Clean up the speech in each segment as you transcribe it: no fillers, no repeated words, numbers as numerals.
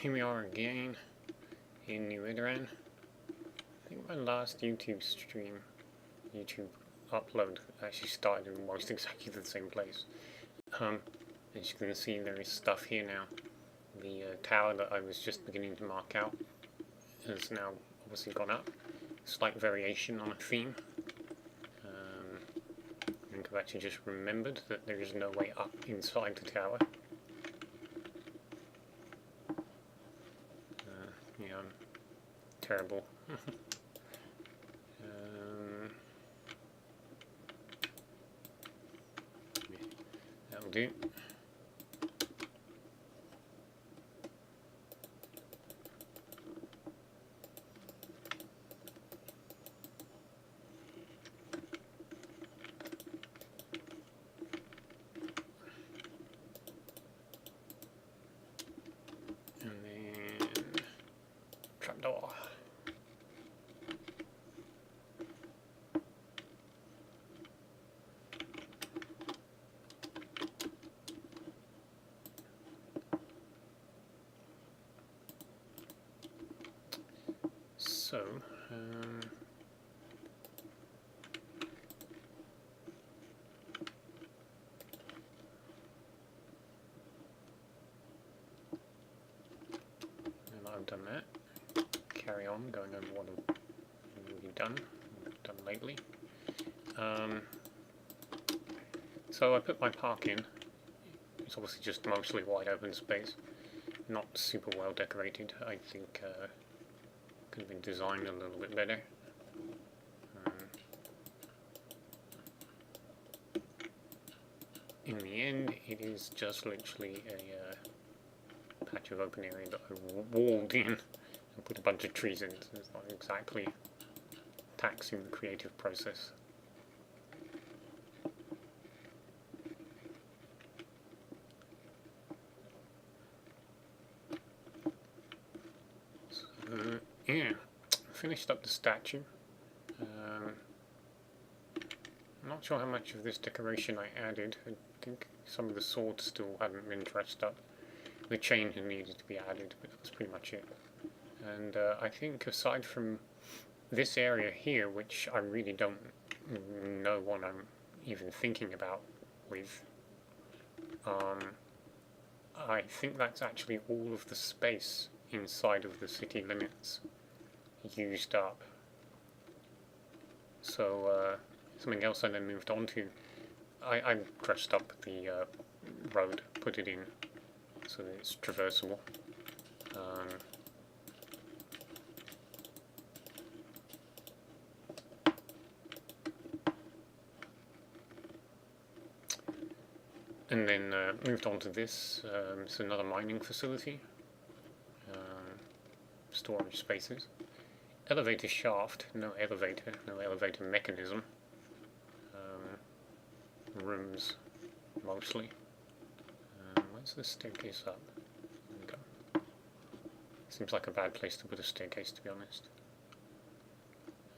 here we are again in New Edorahn. I think my last YouTube upload actually started in almost exactly the same place. As you can see, there is stuff here now. The tower that I was just beginning to mark out has now obviously gone up. Slight variation on a theme. I think I've actually just remembered that there is no way up inside the tower. Yeah, I'm terrible. That'll do. And then trapdoor. So, now that I've done that, carry on going over what I've already done lately. So I put my park in. It's obviously just mostly wide open space, not super well decorated. I think could have been designed a little bit better. In the end, it is just literally a patch of open area that I walled in and put a bunch of trees in, so it's not exactly taxing the creative process. So, yeah, finished up the statue. I'm not sure how much of this decoration I added. I think some of the swords still hadn't been dressed up. The chain had needed to be added, but that's pretty much it. And I think aside from this area here, which I really don't know what I'm even thinking about with, I think that's actually all of the space inside of the city limits used up. So something else I then moved on to, I dressed up the road, put it in so that it's traversable. And then moved on to this. It's another mining facility. Storage spaces. Elevator shaft, no elevator mechanism. Rooms, mostly. Where's the staircase up? There we go. Seems like a bad place to put a staircase, to be honest.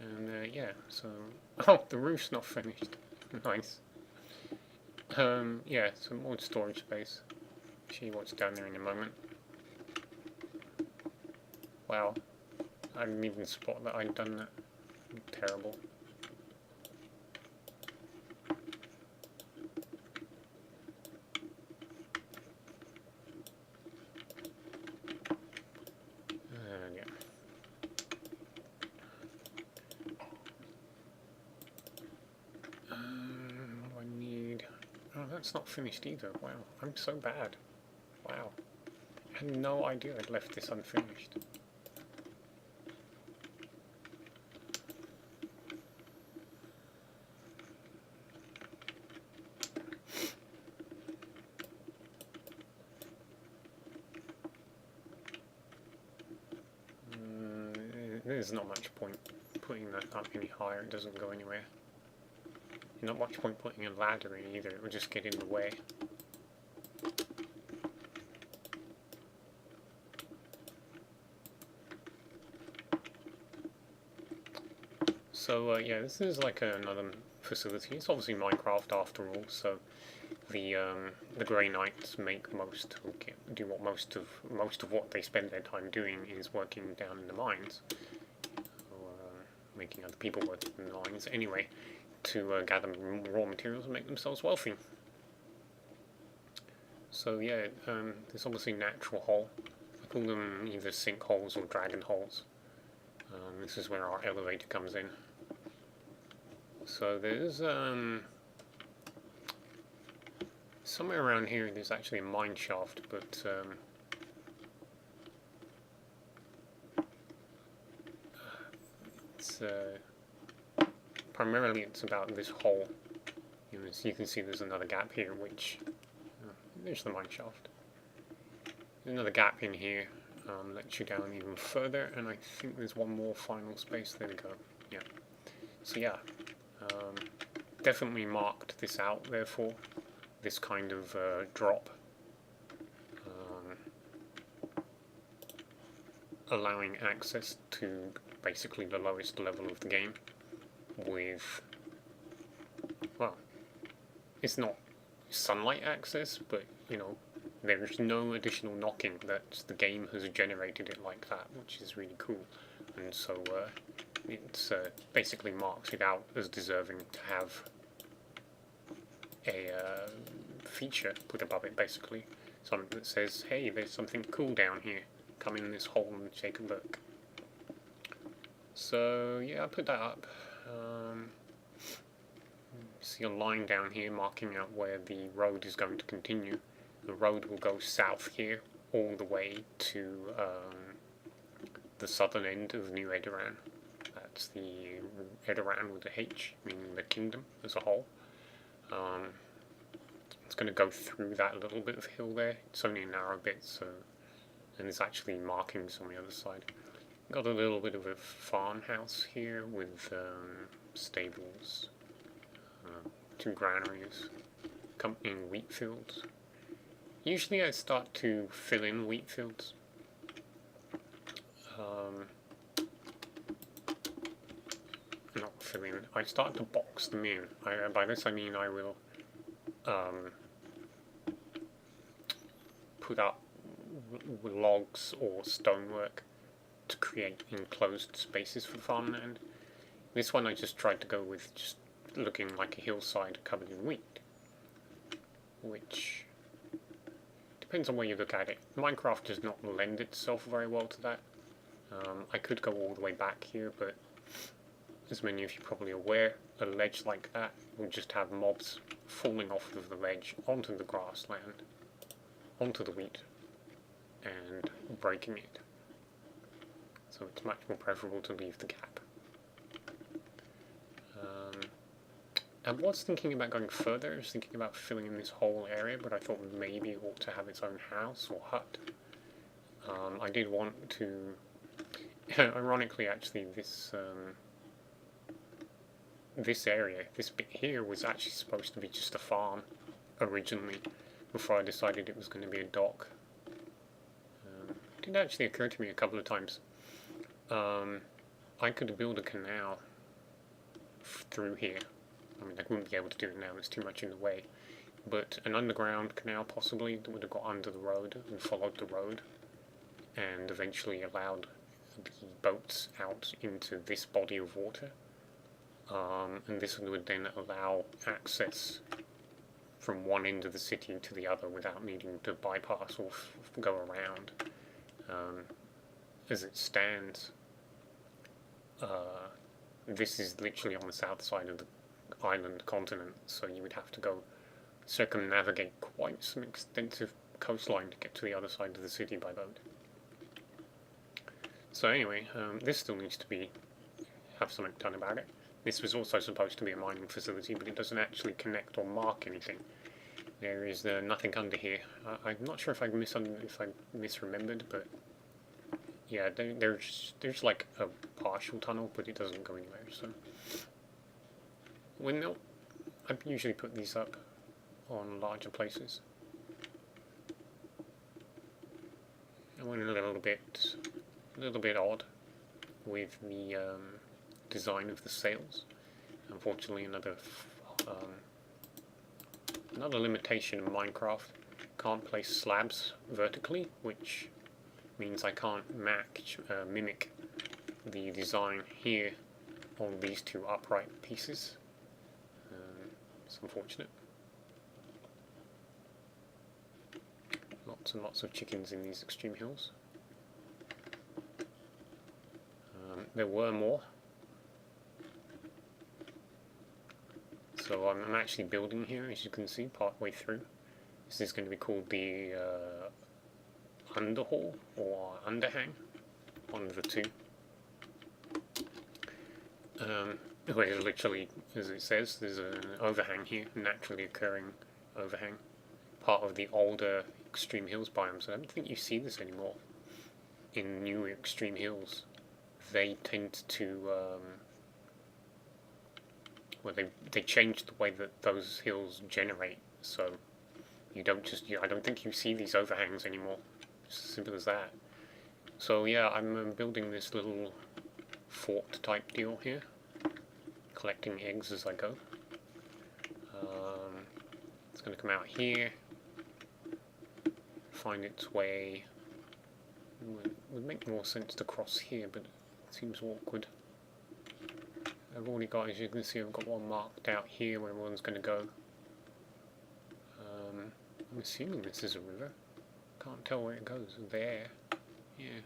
And yeah, so... Oh, the roof's not finished. Nice. Yeah, some more storage space. See what's down there in a moment. Wow. I didn't even spot that I'd done that. Terrible. Yeah. What do I need? Oh, that's not finished either. Wow, I'm so bad. Wow. I had no idea I'd left this unfinished. There's not much point putting that up any higher, it doesn't go anywhere. Not much point putting a ladder in either, it would just get in the way. So yeah, this is like another facility. It's obviously Minecraft after all, so the Grey Knights make do what most of what they spend their time doing is working down in the mines, or making other people work in the mines anyway, to gather raw materials and make themselves wealthy. So yeah, there's obviously natural hole. I call them either sinkholes or dragon holes. This is where our elevator comes in. So there's somewhere around here there's actually a mine shaft, but it's primarily it's about this hole. As you can see, there's another gap here, which there's the mine shaft. There's another gap in here, lets you down even further, and I think there's one more final space. There we go. Yeah. So yeah, definitely marked this out. Therefore, this kind of drop, allowing access to basically the lowest level of the game with, well, it's not sunlight access, but you know, there's no additional knocking, that the game has generated it like that, which is really cool. And so it's basically marks it out as deserving to have a feature put above it, basically. Something that says, hey, there's something cool down here, come in this hole and take a look. So yeah, I put that up. See a line down here marking out where the road is going to continue. The road will go south here all the way to the southern end of New Edorahn. That's the Edorahn with a H, meaning the kingdom as a whole. It's going to go through that little bit of hill there. It's only a narrow bit, so, and there's actually markings on the other side. Got a little bit of a farmhouse here with stables, 2 granaries, accompanying wheat fields. Usually I start to fill in wheat fields. Not fill in, I start to box them in. By this I mean I will put up logs or stonework to create enclosed spaces for farmland. This one I just tried to go with just looking like a hillside covered in wheat, which depends on where you look at it. Minecraft does not lend itself very well to that. I could go all the way back here, but as many of you probably are aware, a ledge like that will just have mobs falling off of the ledge onto the grassland, onto the wheat, and breaking it. So it's much more preferable to leave the gap. I was thinking about going further. I was thinking about filling in this whole area, but I thought maybe it ought to have its own house or hut. I did want to... Ironically, actually, this area, this bit here, was actually supposed to be just a farm originally, before I decided it was going to be a dock. It did actually occur to me a couple of times. I could build a canal through here. I mean, I wouldn't be able to do it now, it's too much in the way. But an underground canal, possibly, that would have got under the road and followed the road, and eventually allowed the boats out into this body of water. And this would then allow access from one end of the city to the other without needing to bypass or go around. As it stands, this is literally on the south side of the island continent, so you would have to go circumnavigate quite some extensive coastline to get to the other side of the city by boat. So anyway, this still needs to have something done about it. This was also supposed to be a mining facility, but it doesn't actually connect or mark anything. There is nothing under here. I'm not sure if I misremembered, but yeah, there's like a partial tunnel, but it doesn't go anywhere. So windmill, I usually put these up on larger places. I went a little bit odd with the design of the sails. Unfortunately, another another limitation of Minecraft, can't place slabs vertically, which means I can't mimic the design here on these two upright pieces. It's unfortunate. Lots and lots of chickens in these extreme hills. There were more. So I'm actually building here, as you can see, part way through. This is going to be called the underhall or underhang, one of the two. Where literally, as it says, there's an overhang here, naturally occurring overhang, part of the older extreme hills biomes. I don't think you see this anymore in new extreme hills. They tend to well, they changed the way that those hills generate, so you don't just I don't think you see these overhangs anymore. It's as simple as that. So yeah, I'm building this little fort type deal here, collecting eggs as I go. It's going to come out here, find its way. Would make more sense to cross here, but it seems awkward. I've already got, as you can see, I've got one marked out here where one's going to go. I'm assuming this is a river. Can't tell where it goes. There. Yeah.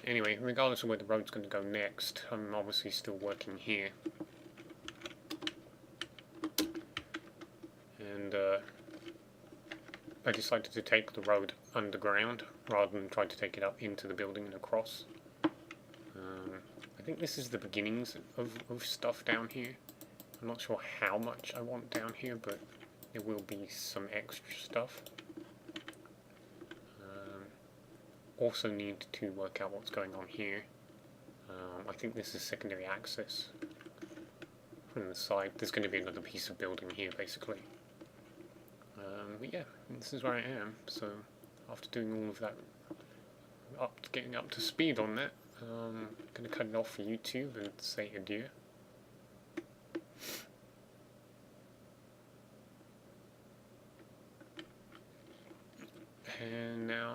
Anyway, regardless of where the road's going to go next, I'm obviously still working here. And I decided to take the road underground rather than try to take it up into the building and across. I think this is the beginnings of stuff down here. I'm not sure how much I want down here, but there will be some extra stuff. Also need to work out what's going on here. I think this is secondary access from the side. There's going to be another piece of building here, basically. But yeah, this is where I am. So after doing all of that, getting up to speed on that, I'm going to cut it off for YouTube and say adieu.